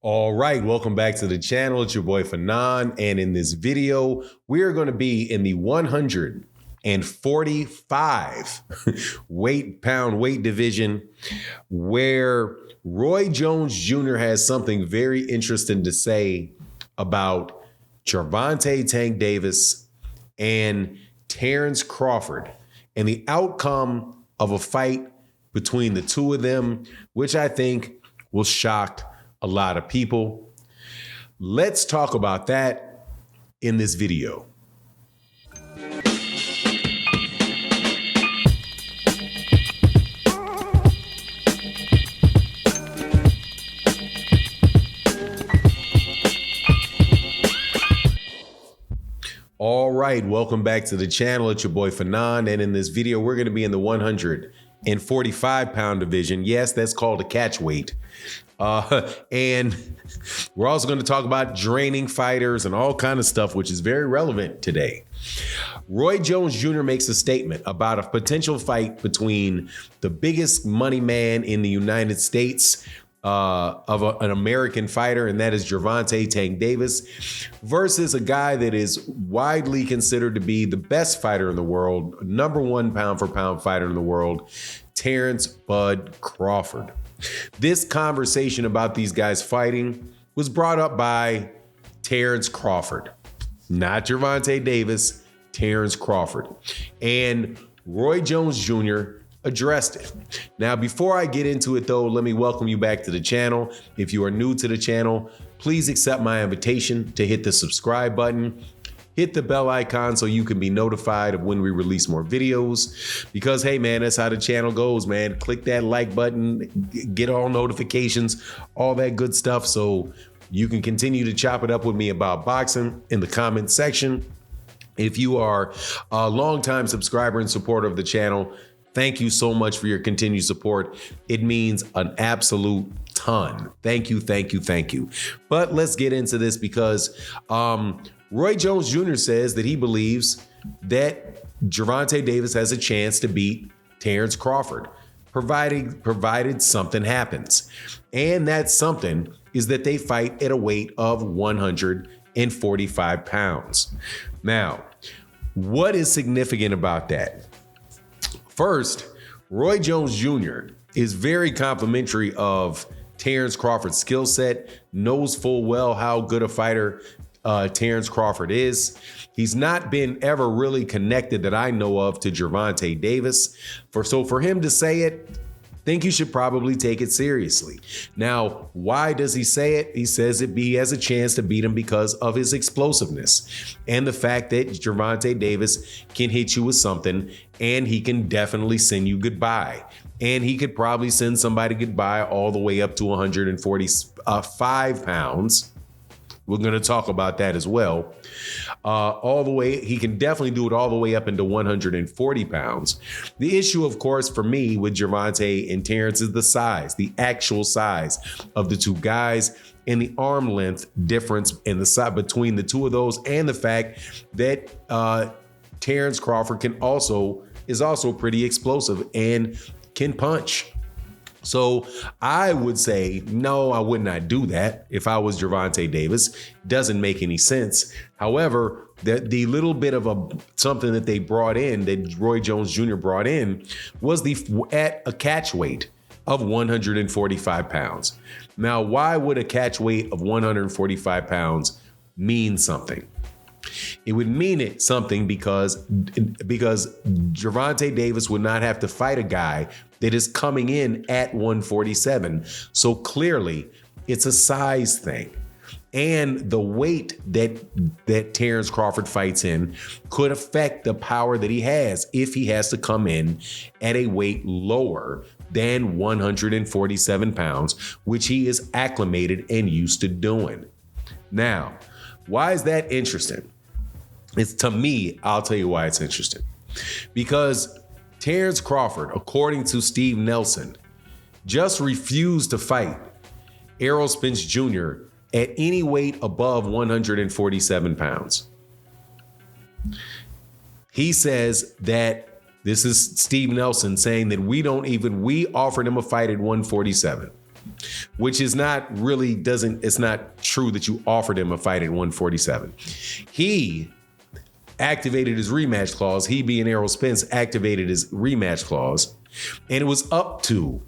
All right, welcome back to the channel. It's your boy Fanon, and in this video, we are going to be in the 145 weight division, where Roy Jones Jr. has something very interesting to say about Gervonta Tank Davis and Terence Crawford and the outcome of a fight between the two of them, which I think will shock a lot of people. Let's talk about that in this video. All right, welcome back to the channel. It's your boy Fanon, and in this video, we're going to be in the 145-pound division. Yes, that's called a catch weight. And we're also going to talk about draining fighters and all kind of stuff, which is very relevant today. Roy Jones Jr. makes a statement about a potential fight between the biggest money man in the United States, an American fighter, and that is Gervonta Tank Davis, versus a guy that is widely considered to be the best fighter in the world, #1 pound for pound fighter in the world, Terence "Bud" Crawford. This conversation about these guys fighting was brought up by Terence Crawford, not Gervonta Davis, Terence Crawford. And Roy Jones Jr. addressed it. Now, before I get into it, though, let me welcome you back to the channel. If you are new to the channel, please accept my invitation to hit the subscribe button. Hit the bell icon so you can be notified of when we release more videos. Because, hey, man, that's how the channel goes, man. Click that like button, get all notifications, all that good stuff, so you can continue to chop it up with me about boxing in the comment section. If you are a longtime subscriber and supporter of the channel, thank you so much for your continued support. It means an absolute ton. Thank you, thank you, thank you. But let's get into this because Roy Jones Jr. says that he believes that Gervonta Davis has a chance to beat Terence Crawford, provided something happens. And that something is that they fight at a weight of 145 pounds. Now, what is significant about that? First, Roy Jones Jr. is very complimentary of Terence Crawford's skill set, knows full well how good a fighter Terence Crawford is. He's not been ever really connected that I know of to Gervonta Davis. So for him to say it, I think you should probably take it seriously. Now, why does he say it? He says he has a chance to beat him because of his explosiveness and the fact that Gervonta Davis can hit you with something and he can definitely send you goodbye. And he could probably send somebody goodbye all the way up to 145 pounds. We're going to talk about that as well. All the way, he can definitely do it all the way up into 140 pounds. The issue, of course, for me with Gervonta and Terence is the size, the actual size of the two guys, and the arm length difference in the side between the two of those, and the fact that Terence Crawford is also pretty explosive and can punch. So I would say, no, I would not do that if I was Gervonta Davis. Doesn't make any sense. However, the little bit of something that they brought in, that Roy Jones Jr. brought in, was at a catch weight of 145 pounds. Now, why would a catch weight of 145 pounds mean something? It would mean something because Gervonta Davis would not have to fight a guy that is coming in at 147. So clearly, it's a size thing. And the weight that Terence Crawford fights in could affect the power that he has if he has to come in at a weight lower than 147 pounds, which he is acclimated and used to doing. Now, why is that interesting? To me, I'll tell you why it's interesting. Because Terence Crawford, according to Steve Nelson, just refused to fight Errol Spence Jr. at any weight above 147 pounds. He says that, this is Steve Nelson saying that we offered him a fight at 147. which is not really it's not true that you offered him a fight at 147. He activated his rematch clause. He, being Errol Spence, activated his rematch clause, and it was up to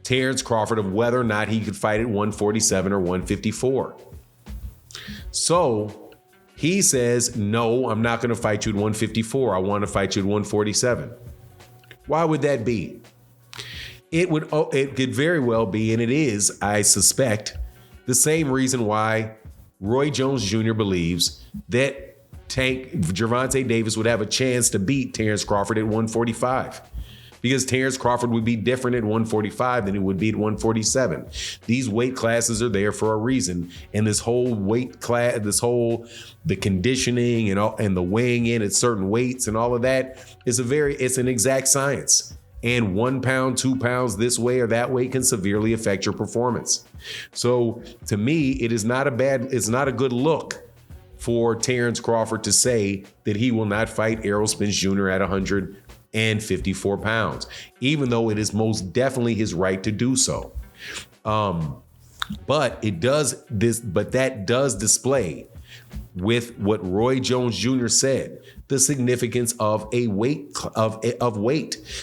Terence Crawford of whether or not he could fight at 147 or 154. So he says, no, I'm not going to fight you at 154. I want to fight you at 147. Why would that be? It could very well be, and it is, I suspect, the same reason why Roy Jones Jr. believes that Gervonta Davis would have a chance to beat Terence Crawford at 145. Because Terence Crawford would be different at 145 than he would be at 147. These weight classes are there for a reason. And this whole weight class, the conditioning and the weighing in at certain weights and all of that is it's an exact science. And 1 pound, 2 pounds this way or that way can severely affect your performance. So to me, it's not a good look for Terence Crawford to say that he will not fight Errol Spence Jr. at 154 pounds, even though it is most definitely his right to do so. But that does display, with what Roy Jones Jr. said, the significance of weight.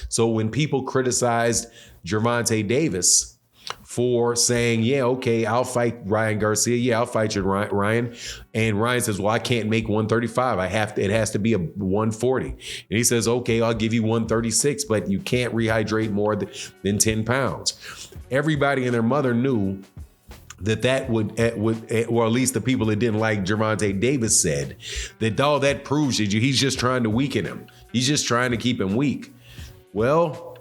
So when people criticized Gervonta Davis for saying, yeah, okay, I'll fight Ryan Garcia. Yeah, I'll fight you, Ryan. And Ryan says, well, I can't make 135. It has to be a 140. And he says, okay, I'll give you 136, but you can't rehydrate more than 10 pounds. Everybody and their mother knew that would, or at least the people that didn't like Gervonta Davis said, that all that proves that he's just trying to weaken him. He's just trying to keep him weak. Well,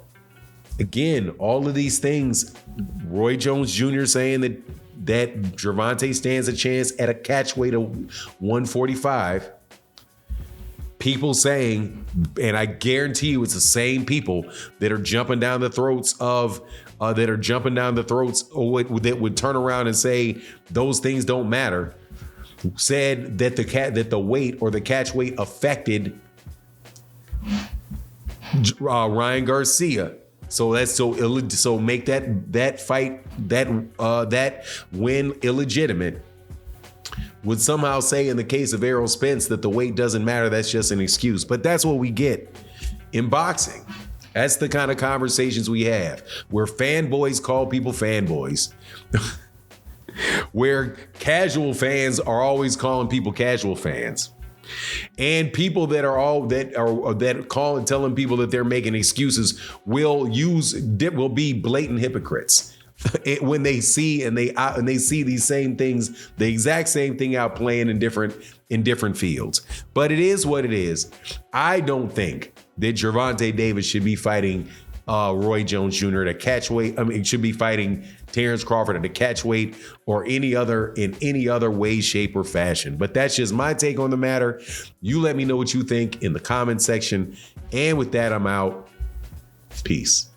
again, all of these things, Roy Jones Jr. saying that Gervonta stands a chance at a catch weight of 145. People saying, and I guarantee you it's the same people that are jumping down the throats of or that would turn around and say those things don't matter, said that the weight or the catch weight affected Ryan Garcia. So make that fight, that win illegitimate. Would somehow say in the case of Errol Spence that the weight doesn't matter, that's just an excuse. But that's what we get in boxing. That's the kind of conversations we have, where fanboys call people fanboys, where casual fans are always calling people casual fans. And people that call and telling people that they're making excuses will be blatant hypocrites when they see these same things, the exact same thing out playing in different fields. But it is what it is. I don't think that Gervonta Davis should be fighting Roy Jones Jr. at a catch weight. I mean, should be fighting Terence Crawford at a catch weight or in any other way, shape, or fashion. But that's just my take on the matter. You let me know what you think in the comment section. And with that, I'm out. Peace.